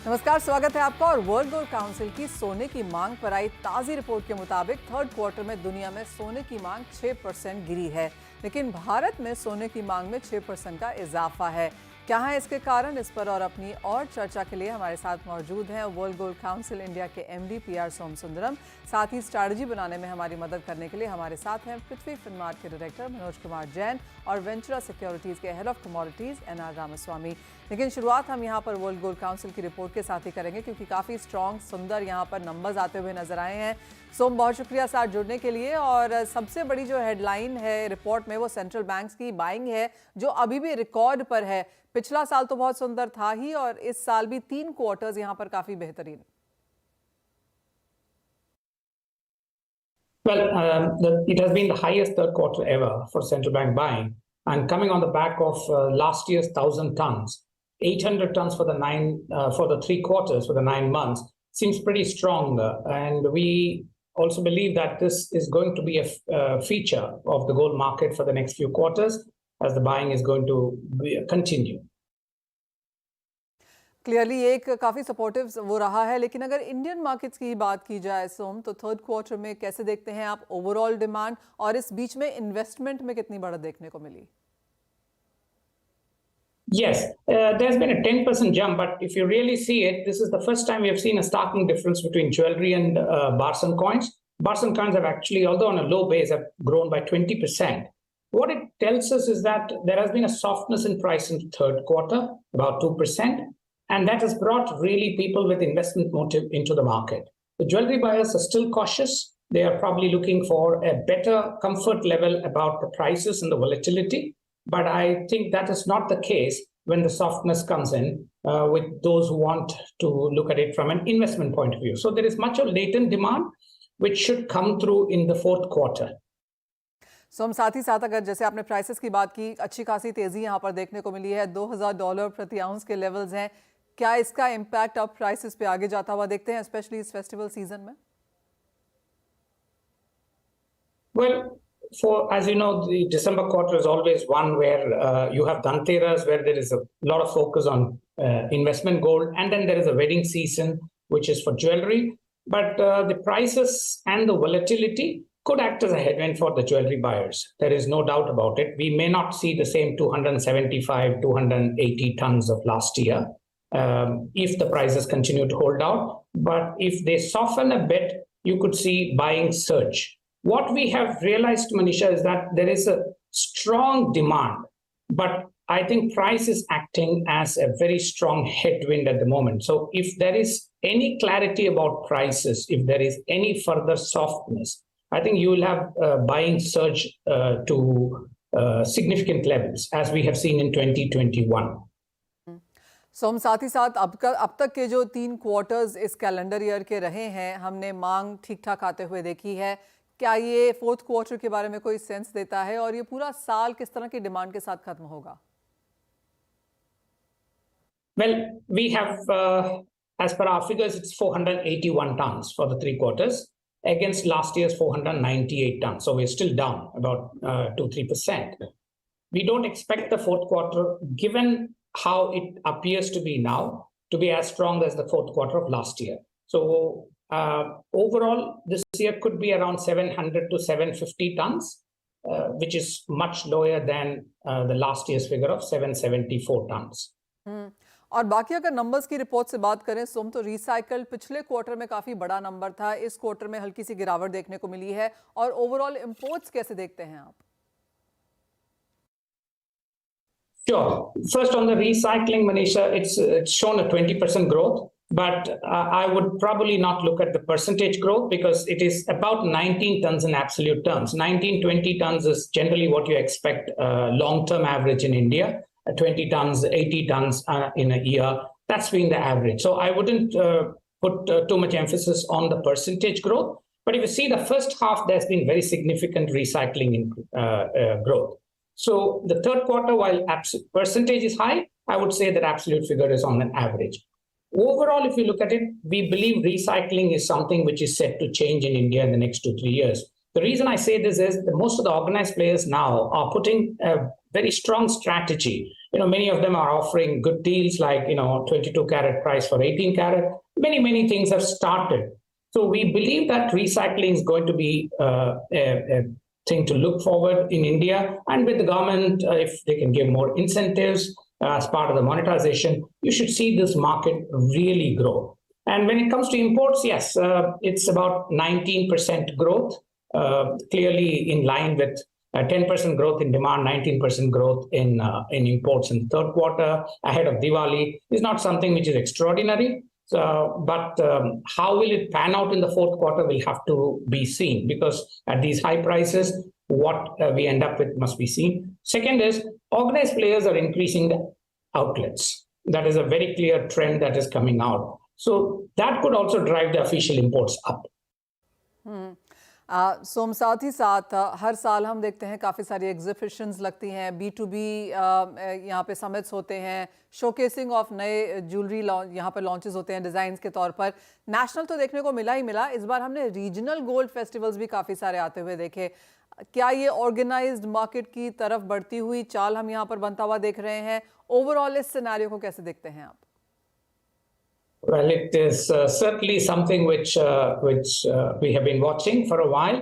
नमस्कार, स्वागत है आपका। और वर्ल्ड गोल्ड काउंसिल की सोने की मांग पर आई ताज़ी रिपोर्ट के मुताबिक थर्ड क्वार्टर में दुनिया में सोने की मांग 6% गिरी है, लेकिन भारत में सोने की मांग में 6% का इजाफा है। क्या है इसके कारण, इस पर और अपनी और चर्चा के लिए हमारे साथ मौजूद हैं वर्ल्ड गोल्ड काउंसिल इंडिया के एमडी PR सोमसुंदरम। साथ ही स्ट्रैटेजी बनाने में हमारी मदद करने के लिए हमारे साथ हैं पृथ्वी फिनमार्ट के डायरेक्टर मनोज कुमार जैन और वेंचुरा सिक्योरिटीज़ के head of commodities NR Ramaswamy. लेकिन शुरुआत हम यहाँ पर वर्ल्ड गोल्ड काउंसिल की रिपोर्ट के साथ ही करेंगे, क्योंकि काफ़ी स्ट्रॉन्ग सुंदर यहाँ पर नंबर्स आते हुए नजर आए हैं। सोम, बहुत शुक्रिया साथ जुड़ने के लिए। और सबसे बड़ी जो हेडलाइन है रिपोर्ट में वो सेंट्रल बैंक्स की बाइंग है, जो अभी भी रिकॉर्ड पर है। पिछला साल तो बहुत सुंदर था ही, और इस साल भी 3 क्वार्टर्स यहाँ पर काफी बेहतरीन। Well, it has been the highest third quarter ever for central bank buying, and coming on the back of last year's 1,000 tons, 800 tons for the 3 quarters for the 9 months seems pretty strong. And we also believe that this is going to be a feature of the gold market for the next few quarters, as the buying is going to continue. Clearly एक काफ़ी supportive वो रहा है। लेकिन अगर Indian markets की बात की जाए सोम, तो थर्ड क्वार्टर में कैसे देखते हैं आप ओवरऑल डिमांड, और इस बीच में इन्वेस्टमेंट में कितनी बढ़त देखने को मिली? Yes, there's been a 10% jump, but if you really see it, this is the first time we have seen a starking difference between jewelry and bars and coins. Bars and coins have actually, although on a low base, have grown by 20%. What it tells us is that there has been a softness in price in the third quarter, about 2%, and that has brought really people with investment motive into the market. The jewelry buyers are still cautious. They are probably looking for a better comfort level about the prices and the volatility. But I think that is not the case when the softness comes in with those who want to look at it from an investment point of view. So there is much of latent demand which should come through in the fourth quarter. So, हम साथ ही साथ अगर जैसे आपने prices की बात की, अच्छी खासी तेजी यहाँ पर देखने को मिली है। $2,000 प्रति आउंस के लेवल्स हैं। क्या इसका इम्पैक्ट अब प्राइसेस पे आगे जाता हुआ देखते हैं, स्पेशली इस फेस्टिवल सीजन में? Well, as you know, the December quarter is always one where you have Dhanteras, where there is a lot of focus on investment gold, and then there is a wedding season, which is for jewelry. But the prices and the volatility could act as a headwind for the jewelry buyers. There is no doubt about it. We may not see the same 275, 280 tons of last year if the prices continue to hold out. But if they soften a bit, you could see buying surge. What we have realized, Manisha, is that there is a strong demand, but I think price is acting as a very strong headwind at the moment. So if there is any clarity about prices, if there is any further softness, I think you will have buying surge to significant levels, as we have seen in 2021. सो हम साथ ही साथ अब तक के जो 3 quarters इस calendar year के रहे हैं, हमने मांग ठीक ठाक आते हुए देखी है। क्या ये फोर्थ क्वार्टर के बारे में कोई सेंस देता है, और ये पूरा साल किस तरह की डिमांड के साथ खत्म होगा? Well, we have, as per our figures, it's 481 tons for the 3 quarters against last year's 498 tons. So we're still down about 2-3%. We don't expect the fourth quarter, given how it appears to be now, to be as strong as the fourth quarter of last year. So overall, this year could be around 700 to 750 tons, which is much lower than the last year's figure of 774 tons. और बाकी अगर numbers की report से बात करें सोम, तो recycle पिछले quarter में काफी बड़ा नंबर था, इस क्वार्टर में हल्की सी गिरावट देखने को मिली है। और ओवरऑल इंपोर्ट्स कैसे देखते हैं आप? Sure. First, on the recycling, Manisha, it's shown a 20% growth, but I would probably not look at the percentage growth, because it is about 19 tons in absolute terms. 19-20 tons is generally what you expect long-term average in India. 20 tons, 80 tons in a year. That's been the average. So I wouldn't put too much emphasis on the percentage growth. But if you see the first half, there's been very significant recycling growth. So the third quarter, while percentage is high, I would say that absolute figure is on an average. Overall, if you look at it, we believe recycling is something which is set to change in India in the next 2-3 years. The reason I say this is that most of the organized players now are putting a very strong strategy Many of them are offering good deals like 22 carat price for 18 carat. Many things have started. So we believe that recycling is going to be a thing to look forward in India, and with the government, if they can give more incentives as part of the monetization, you should see this market really grow. And when it comes to imports, yes, it's about 19% growth, clearly in line with 10% growth in demand, 19% growth in imports in the third quarter ahead of Diwali is not something which is extraordinary. But how will it pan out in the fourth quarter will have to be seen, because at these high prices, what we end up with must be seen. Second is organized players are increasing the outlets. That is a very clear trend that is coming out. So that could also drive the official imports up. सोम, साथ ही साथ हर साल हम देखते हैं काफ़ी सारी exhibitions लगती हैं, B2B यहाँ पे समिट्स होते हैं, शोकेसिंग ऑफ नए ज्वेलरी यहाँ पर लॉन्चेस होते हैं डिज़ाइंस के तौर पर। नेशनल तो देखने को मिला ही मिला, इस बार हमने रीजनल गोल्ड फेस्टिवल्स भी काफ़ी सारे आते हुए देखे। क्या ये ऑर्गेनाइज्ड मार्केट की तरफ बढ़ती हुई चाल हम यहाँ पर बनता हुआ देख रहे हैं? ओवरऑल इस सिनेरियो को कैसे देखते हैं आप? Well, it is certainly something which we have been watching for a while.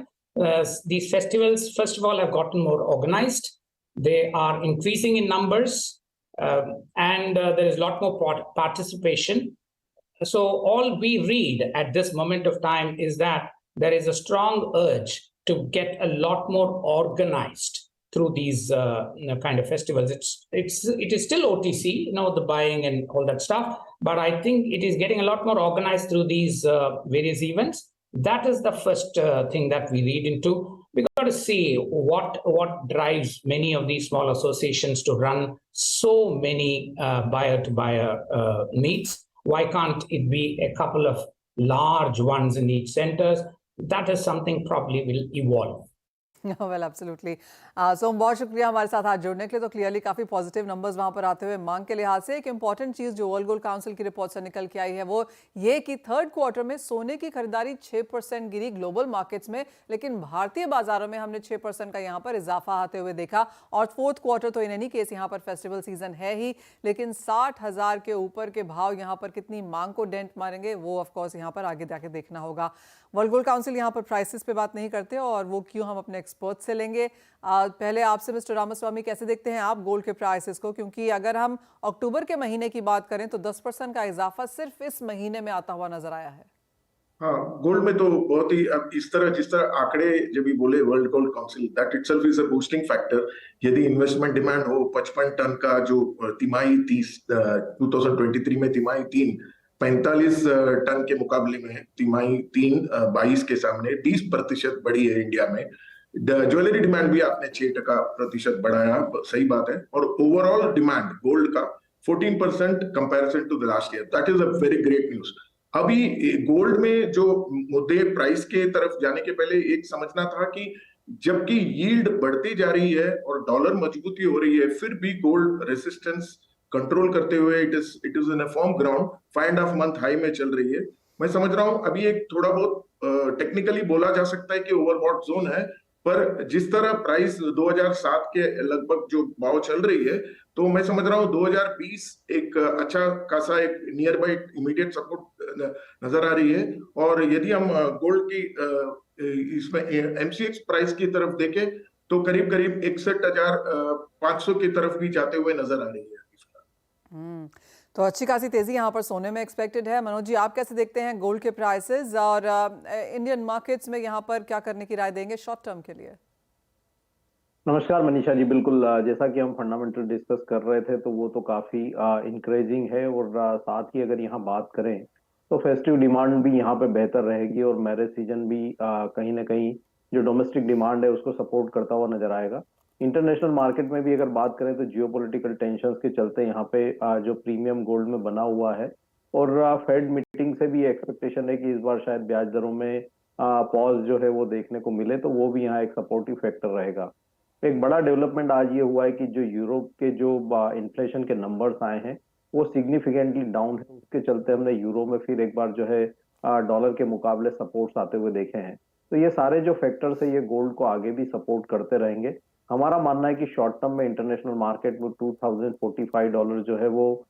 These festivals, first of all, have gotten more organized. They are increasing in numbers, and there is a lot more participation. So all we read at this moment of time is that there is a strong urge to get a lot more organized through these kind of festivals. It is still OTC, the buying and all that stuff, but I think it is getting a lot more organized through these various events. That is the first thing that we read into. We got to see what drives many of these small associations to run so many buyer-to-buyer meets. Why can't it be a couple of large ones in each centers? That is something probably will evolve. Well absolutely. Som, बहुत शुक्रिया हमारे साथ आज जुड़ने के लिए। तो clearly काफ़ी पॉजिटिव नंबर्स वहाँ पर आते हुए मांग के लिहाज से एक इंपॉर्टेंट चीज़ जो वर्ल्ड गोल्ड काउंसिल की रिपोर्ट से निकल के आई है वो ये कि थर्ड क्वार्टर में सोने की खरीदारी 6% गिरी ग्लोबल मार्केट्स में, लेकिन भारतीय बाजारों में हमने 6% का यहाँ पर इजाफा आते हुए देखा। और फोर्थ क्वार्टर तो इन एनी केस यहाँ पर फेस्टिवल सीजन है ही, लेकिन 60,000 के ऊपर के भाव यहाँ पर कितनी मांग को डेंट मारेंगे वो ऑफकोर्स यहाँ पर आगे जाके देखना होगा। वर्ल्ड गोल्ड काउंसिल यहाँ पर प्राइसेस पे बात नहीं करते, और वो क्यों हम अपने एक्सपर्ट से लेंगे। पहले आपसे मिस्टर रामास्वामी, कैसे देखते हैं आप गोल्ड के प्राइसेस को? क्योंकि अगर हम अक्टूबर के महीने की बात करें तो 10% का इजाफा सिर्फ इस महीने में आता हुआ नजर आया है। हाँ, गोल्ड में तो बहुत ही अब जिस तरह आंकड़े जब भी बोले world Gold council, that itself is a boosting factor. यदि इन्वेस्टमेंट डिमांड हो 55 टन का, जो तिमाही 2023 में तिमाही 3 45 टन के मुकाबले में तिमाही 3 22 के सामने 20% बढ़ी है इंडिया में। ज्वेलरी डिमांड भी आपने 6% बढ़ाया, सही बात है। और ओवरऑल डिमांड गोल्ड का 14% comparison to the last year, that is a very great news. अभी गोल्ड में जो मुद्दे प्राइस के तरफ जाने के पहले एक समझना था कि जबकि यील्ड बढ़ती जा रही है और डॉलर मजबूती हो रही है, फिर भी गोल्ड रेसिस्टेंस कंट्रोल करते हुए it is in a firm ground 5.5 month high में चल रही है। मैं समझ रहा हूं अभी एक थोड़ा बहुत टेक्निकली बोला जा सकता है कि ओवरबॉट जोन है, पर जिस तरह प्राइस 2007 के लगभग जो भाव चल रही है, तो मैं समझ रहा हूँ 2020 एक अच्छा खासा एक नियर बाई इमीडिएट सपोर्ट नजर आ रही है। और यदि हम गोल्ड की इसमें एमसीएक्स प्राइस की तरफ देखें तो करीब 61,500 की तरफ भी जाते हुए नजर आ रही है। तो अच्छी खासी तेजी यहाँ पर सोने में एक्सपेक्टेड है। मनोज जी, आप कैसे देखते हैं गोल्ड के प्राइसेस और इंडियन मार्केट्स में यहाँ पर क्या करने की राय देंगे शॉर्ट टर्म के लिए? नमस्कार मनीषा जी, बिल्कुल जैसा कि हम फंडामेंटल डिस्कस कर रहे थे तो वो तो काफी इंकरेजिंग है। और साथ ही अगर यहाँ बात करें तो फेस्टिव डिमांड भी यहाँ पे बेहतर रहेगी और मैरिज सीजन भी कहीं ना कहीं जो डोमेस्टिक डिमांड है उसको सपोर्ट करता हुआ नजर आएगा। इंटरनेशनल मार्केट में भी अगर बात करें तो जियोपॉलिटिकल टेंशंस के चलते यहाँ पे जो प्रीमियम गोल्ड में बना हुआ है, और फेड मीटिंग से भी एक्सपेक्टेशन है कि इस बार शायद ब्याज दरों में पॉज जो है वो देखने को मिले, तो वो भी यहाँ एक सपोर्टिव फैक्टर रहेगा। एक बड़ा डेवलपमेंट आज ये हुआ है कि जो यूरोप के जो इन्फ्लेशन के नंबर्स आए हैं वो सिग्निफिकेंटली डाउन है, उसके चलते हमने यूरो में फिर एक बार जो है डॉलर के मुकाबले सपोर्ट्स आते हुए देखे हैं। तो ये सारे जो फैक्टर्स है ये गोल्ड को आगे भी सपोर्ट करते रहेंगे। हमारा मानना है कि शॉर्ट टर्म में इंटरनेशनल मार्केट में $2045 जो है वो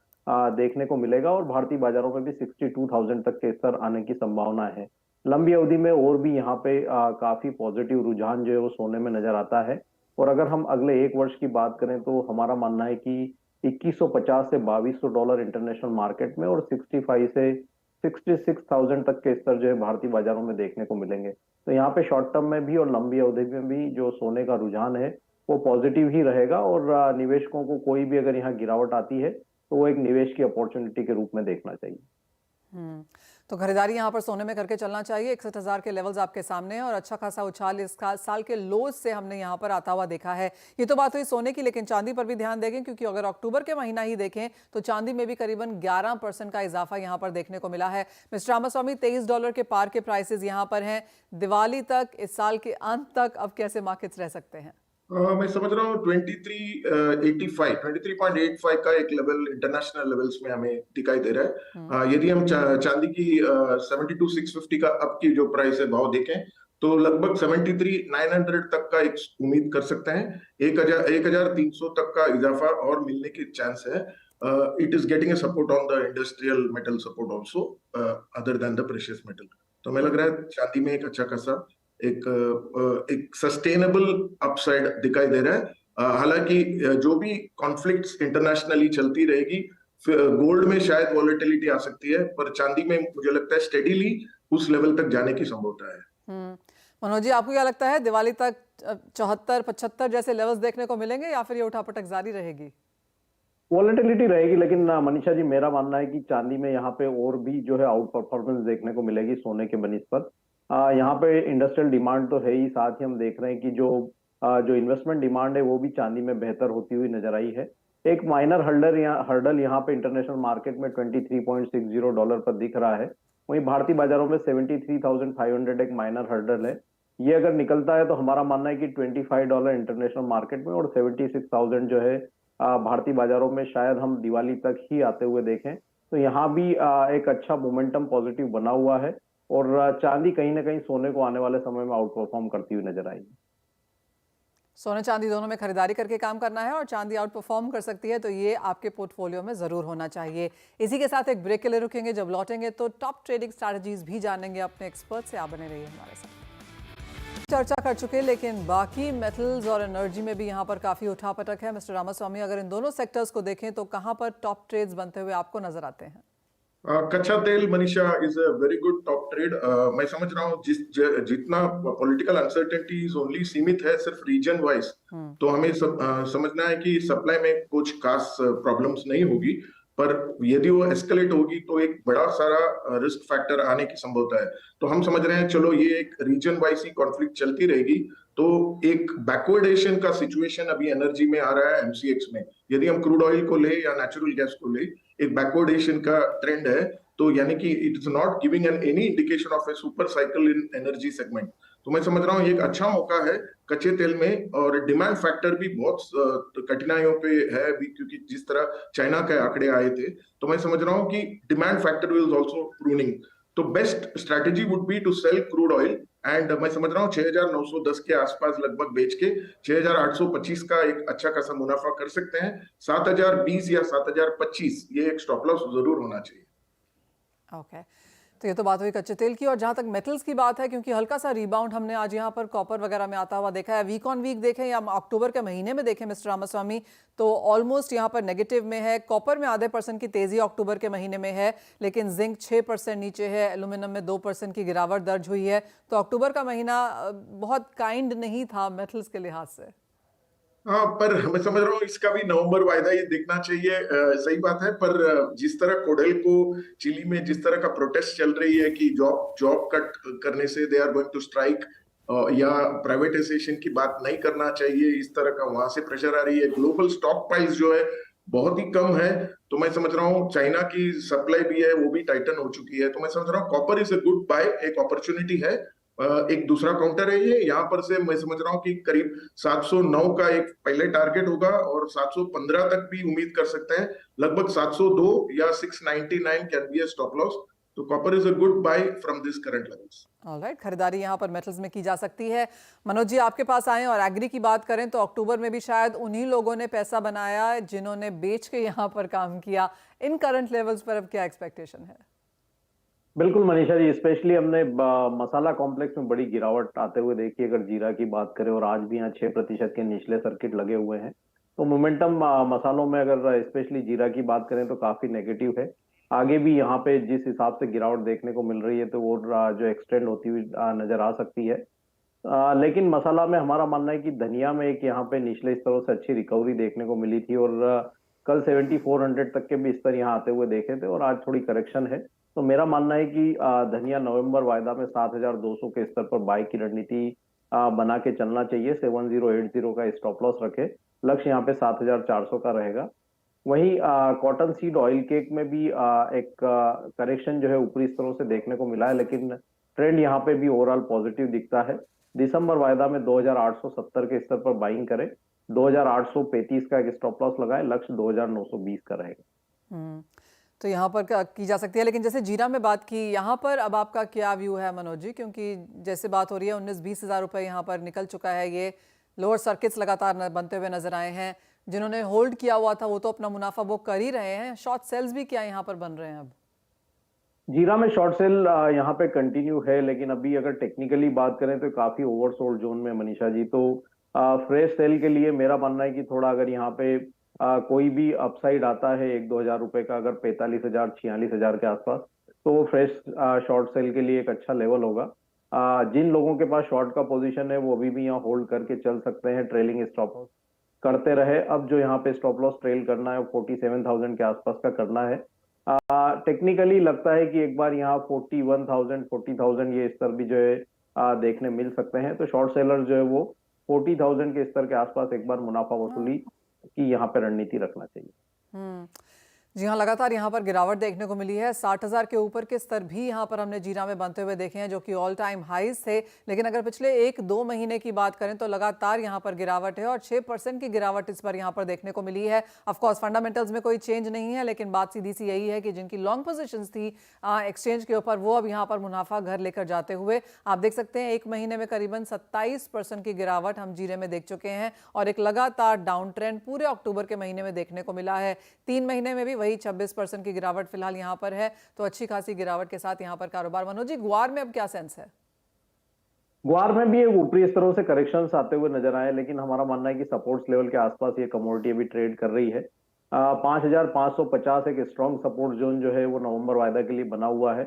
देखने को मिलेगा और भारतीय बाजारों में भी 62,000 तक के स्तर आने की संभावना है। लंबी अवधि में और भी यहाँ पे काफी पॉजिटिव रुझान जो है वो सोने में नजर आता है। और अगर हम अगले 1 वर्ष की बात करें तो हमारा मानना है कि 2150 से $2200 इंटरनेशनल मार्केट में और 65 से 66,000 तक के स्तर जो है भारतीय बाजारों में देखने को मिलेंगे। तो यहाँ पे शॉर्ट टर्म में भी और लंबी अवधि में भी जो सोने का रुझान है वो पॉजिटिव ही रहेगा और निवेशकों को कोई भी अगर यहाँ गिरावट आती है तो वो एक निवेश की अपॉर्चुनिटी के रूप में देखना चाहिए। तो खरीदारी यहाँ पर सोने में करके चलना चाहिए। 61,000 के लेवल्स आपके सामने हैं और अच्छा खासा उछाल इस साल के लोज से हमने यहाँ पर आता हुआ देखा है। ये तो बात हुई सोने की, लेकिन चांदी पर भी ध्यान देंगे क्योंकि अगर अक्टूबर के महीना ही देखें तो चांदी में भी करीबन 11% का इजाफा यहाँ पर देखने को मिला है। मिस्टर रामास्वामी, $23 के पार के प्राइसेस यहाँ पर हैं। दिवाली तक, इस साल के अंत तक अब कैसे मार्केट्स रह सकते हैं? मैं समझ रहा हूँ 23.85 का एक लेवल इंटरनेशनल लेवल्स में हमें दिखाई दे रहा है। यदि हम चांदी की 72,650 का अब की जो प्राइस है भाव देखें तो लगभग 73,900 तक का एक उम्मीद कर सकते हैं। 1,300 तक का इजाफा और मिलने की चांस है। It is getting a support on the industrial metal support also other than the precious metal. तो हमें लग रहा है चांदी में एक अच्छा खासा एक सस्टेनेबल अपसाइड दिखाई दे रहा है। हालांकि जो भी कॉन्फ्लिक्ट्स इंटरनेशनली चलती रहेगी, गोल्ड में शायद वॉलेटिलिटी आ सकती है, पर चांदी में मुझे लगता है स्टेडीली उस लेवल तक जाने की संभावना है। मनोज जी, आपको क्या लगता है दिवाली तक 74-75 जैसे लेवल्स देखने को मिलेंगे या फिर ये उठापटक जारी रहेगी? वॉलेटिलिटी रहेगी, लेकिन मनीषा जी मेरा मानना है कि चांदी में यहाँ पे और भी जो है आउट परफॉर्मेंस देखने को मिलेगी सोने के बनिस्पत। यहाँ पे इंडस्ट्रियल डिमांड तो है ही, साथ ही हम देख रहे हैं कि जो इन्वेस्टमेंट डिमांड है वो भी चांदी में बेहतर होती हुई नजर आई है। एक माइनर हर्डल यहाँ पे इंटरनेशनल मार्केट में $23.60 पर दिख रहा है। वहीं भारतीय बाजारों में 73,500 एक माइनर हर्डल है। ये अगर निकलता है तो हमारा मानना है कि $25 इंटरनेशनल मार्केट में और 76,000 जो है भारतीय बाजारों में शायद हम दिवाली तक ही आते हुए देखें। तो यहाँ भी एक अच्छा मोमेंटम पॉजिटिव बना हुआ है और चांदी कहीं ना कहीं सोने को आने वाले समय में आउट परफॉर्म करती हुई नजर आएगी। सोने चांदी दोनों में खरीदारी करके काम करना है और चांदी आउट परफॉर्म कर सकती है तो ये आपके पोर्टफोलियो में जरूर होना चाहिए। इसी के साथ एक ब्रेक के लिए रुकेंगे, जब लौटेंगे तो टॉप ट्रेडिंग स्ट्रैटेजीज भी जानेंगे अपने एक्सपर्ट से। आप बने रहिए हमारे साथ। चर्चा कर चुके, लेकिन बाकी मेटल्स और एनर्जी में भी यहाँ पर काफी उठापटक है। मिस्टर रामास्वामी, अगर इन दोनों सेक्टर्स को देखें तो कहाँ पर टॉप ट्रेड्स बनते हुए आपको नजर आते हैं? कच्चा तेल Manisha is a very good top trade. मैं समझ रहा हूँ जितना पॉलिटिकल अनसर्टेनिटी ओनली सीमित है सिर्फ रीजन वाइज, तो हमें समझना है कि सप्लाई में कुछ खास प्रॉब्लम्स नहीं होगी, पर यदि वो एस्केलेट होगी तो एक बड़ा सारा रिस्क फैक्टर आने की संभावना है। तो हम समझ रहे हैं चलो ये एक रीजन वाइज ही कॉन्फ्लिक्ट चलती रहेगी, तो एक बैकवर्डेशन का सिचुएशन अभी एनर्जी में आ रहा है एमसीएक्स में। यदि हम क्रूड ऑयल को ले या नेचुरल गैस को ले, एक बैकवर्डेशन का ट्रेंड है, तो यानी कि it is not giving any indication of A super cycle in energy segment. तो मैं समझ रहा हूँ ये एक अच्छा मौका है कच्चे तेल में, और डिमांड फैक्टर भी बहुत कठिनाइयों पे है अभी, क्योंकि जिस तरह चाइना के आंकड़े आए थे, तो मैं समझ रहा हूँ कि demand factor is also pruning. तो best strategy would be to sell crude oil, and मैं समझ रहा हूँ 6,910 के आसपास लगभग बेच के 6,825 का एक अच्छा खासा मुनाफा कर सकते हैं। 7,020 या 7,025 ये एक स्टॉप लॉस जरूर होना चाहिए। ओके, तो ये तो बात हुई कच्चे तेल की। और जहां तक मेटल्स की बात है, क्योंकि हल्का सा रिबाउंड हमने आज यहाँ पर कॉपर वगैरह में आता हुआ देखा है, वीक ऑन वीक देखें या अक्टूबर के महीने में देखें मिस्टर रामास्वामी, तो ऑलमोस्ट यहाँ पर नेगेटिव में है। कॉपर में आधे % की तेजी अक्टूबर के महीने में है, लेकिन जिंक 6% नीचे है, एल्यूमिनियम में 2% की गिरावट दर्ज हुई है। तो अक्टूबर का महीना बहुत काइंड नहीं था मेटल्स के लिहाज से। हाँ, पर मैं समझ रहा हूँ इसका भी नवंबर वायदा ये देखना चाहिए। सही बात है, पर जिस तरह कोडेल को चिली में जिस तरह का प्रोटेस्ट चल रही है कि जॉब कट करने से they are going to strike, या प्राइवेटाइजेशन की बात नहीं करना चाहिए, इस तरह का वहां से प्रेशर आ रही है। ग्लोबल स्टॉक प्राइस जो है बहुत ही कम है, तो मैं समझ रहा हूँ चाइना की सप्लाई भी है वो भी टाइटन हो चुकी है। तो मैं समझ रहा हूँ copper is a good buy, एक अपॉर्चुनिटी है। एक दूसरा काउंटर है ये, यहाँ पर से मैं समझ रहा हूँ कि करीब 709 का एक पहले टारगेट होगा और 715 तक भी उम्मीद कर सकते हैं। लगभग 702 या 699 can be a stop loss. तो copper is a good buy from this current levels. Alright, खरीदारी यहाँ पर मेटल्स में की जा सकती है। मनोज जी आपके पास आए और एग्री की बात करें तो अक्टूबर में भी शायद उन्हीं लोगों ने पैसा बनाया जिन्होंने बेच के यहाँ पर काम किया। इन करंट लेवल्स पर अब क्या एक्सपेक्टेशन है? बिल्कुल मनीषा जी, स्पेशली हमने मसाला कॉम्प्लेक्स में बड़ी गिरावट आते हुए देखी। अगर जीरा की बात करें और आज भी यहाँ 6% के निचले सर्किट लगे हुए हैं, तो मोमेंटम मसालों में अगर स्पेशली जीरा की बात करें तो काफी नेगेटिव है। आगे भी यहाँ पे जिस हिसाब से गिरावट देखने को मिल रही है तो वो जो एक्सटेंड होती हुई नजर आ सकती है। लेकिन मसाला में हमारा मानना है कि धनिया में एक यहाँ पे निचले स्तरों से अच्छी रिकवरी देखने को मिली थी और कल 7400 तक के भी स्तर यहाँ आते हुए देखे थे और आज थोड़ी करेक्शन है। तो मेरा मानना है कि धनिया नवंबर वायदा में 7200 के स्तर पर बाई की रणनीति बना के चलना चाहिए। 7080 का स्टॉप लॉस रखे, लक्ष्य यहाँ पे 7400 का रहेगा। वहीं कॉटन सीड ऑयल केक में भी एक करेक्शन जो है ऊपरी स्तरों से देखने को मिला है, लेकिन ट्रेंड यहाँ पे भी ओवरऑल पॉजिटिव दिखता है। दिसंबर वायदा में 2870 के स्तर पर बाइंग करें, 2835 का एक स्टॉप लॉस लगाए, लक्ष्य 2920 का रहेगा। तो यहाँ पर की जा सकती है। लेकिन जैसे जीरा में बात की, यहाँ पर अब आपका क्या व्यू है मनोज जी? क्योंकि जैसे बात हो रही है 19-20 हज़ार रुपये यहाँ पर निकल चुका है। ये लोअर सर्किट्स लगातार बनते हुए नजर आए हैं। जिन्होंने होल्ड किया हुआ था वो तो अपना मुनाफा बुक कर ही रहे हैं। शॉर्ट सेल्स भी क्या यहाँ पर बन रहे हैं? अब जीरा में शॉर्ट सेल यहाँ पे कंटिन्यू है, लेकिन अभी अगर टेक्निकली बात करें तो काफी ओवरसोल्ड जोन में मनीषा जी। तो फ्रेश सेल के लिए मेरा मानना है कि थोड़ा अगर यहाँ पे कोई भी अपसाइड आता है 1-2 हजार रुपए का, अगर 45,000 46,000 के आसपास, तो वो फ्रेश शॉर्ट सेल के लिए एक अच्छा लेवल होगा। जिन लोगों के पास शॉर्ट का पोजीशन है वो अभी भी यहाँ होल्ड करके चल सकते हैं, ट्रेलिंग स्टॉप लॉस करते रहे। अब जो यहाँ पे स्टॉप लॉस ट्रेल करना है वो 47,000 के आसपास का करना है। टेक्निकली लगता है कि एक बार यहाँ 41,000 40,000 ये स्तर भी जो है देखने मिल सकते हैं। तो शॉर्ट सेलर जो है वो 40,000 के स्तर के आसपास एक बार मुनाफा वसूली की यहाँ पे रणनीति रखना चाहिए। जी हाँ, लगातार यहाँ पर गिरावट देखने को मिली है। 60,000 के ऊपर के स्तर भी यहाँ पर हमने जीरा में बनते हुए देखे हैं, जो कि ऑल टाइम हाईज थे। लेकिन अगर पिछले 1-2 महीने की बात करें तो लगातार यहाँ पर गिरावट है और 6% की गिरावट इस पर यहाँ पर देखने को मिली है। ऑफकोर्स फंडामेंटल्स में कोई चेंज नहीं है, लेकिन बात सीधी सी यही है कि जिनकी लॉन्ग पोजिशन थी एक्सचेंज के ऊपर, वो अब यहाँ पर मुनाफा घर लेकर जाते हुए आप देख सकते हैं 1 महीने में करीबन 27% की गिरावट हम जीरे में देख चुके हैं और एक लगातार डाउन ट्रेंड पूरे अक्टूबर के महीने में देखने को मिला है। 3 महीने में भी वही 26% की गिरावट फिलहाल यहाँ पर है। तो अच्छी खासी गिरावट के साथ यहाँ पर कारोबार। मनोज जी, ग्वार में अब क्या सेंस है? ग्वार में भी एक ऊपरी स्तरों से करेक्शंस आते हुए नजर आए, लेकिन हमारा मानना है कि सपोर्ट्स लेवल के आसपास ये कमोडिटी अभी ट्रेड कर रही है। 5,550 एक स्ट्रॉन्ग सपोर्ट जोन जो है वो नवंबर वायदा के लिए बना हुआ है।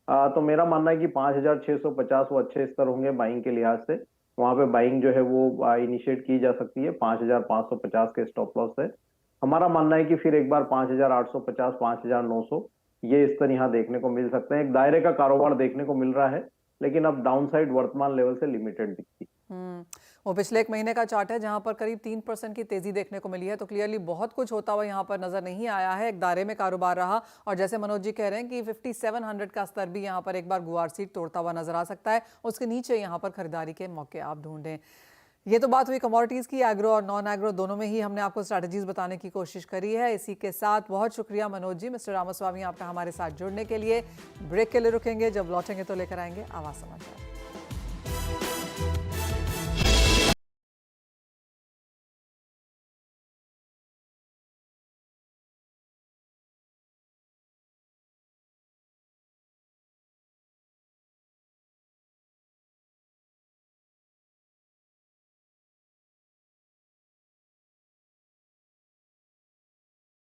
तो मेरा मानना है कि 5,650 वो अच्छे स्तर होंगे बाइंग के लिहाज से। वहां पे बाइंग जो है वो इनिशिएट की जा सकती है 5,550 के स्टॉप लॉस से। हमारा मानना है कि फिर एक बार 5,850 5,900 ये स्तर यहाँ देखने को मिल सकते हैं। एक दायरे का कारोबार देखने को मिल रहा है, लेकिन अब डाउनसाइड वर्तमान लेवल से लिमिटेड दिखती है। वो पिछले 1 महीने का चार्ट है जहां पर करीब 3% की तेजी देखने को मिली है। तो क्लियरली बहुत कुछ होता हुआ यहाँ पर नजर नहीं आया है। एक दायरे में कारोबार रहा और जैसे मनोज जी कह रहे हैं कि 5700 का स्तर भी यहाँ पर एक बार गुआर सीट तोड़ता हुआ नजर आ सकता है। उसके नीचे यहाँ पर खरीदारी के मौके आप ढूंढें। ये तो बात हुई कमोडिटीज़ की। एग्रो और नॉन एग्रो दोनों में ही हमने आपको स्ट्रैटेजीज बताने की कोशिश करी है। इसी के साथ बहुत शुक्रिया मनोज जी, मिस्टर रामास्वामी, आपका हमारे साथ जुड़ने के लिए। ब्रेक के लिए रुकेंगे, जब लौटेंगे तो लेकर आएंगे आवाज समाचार।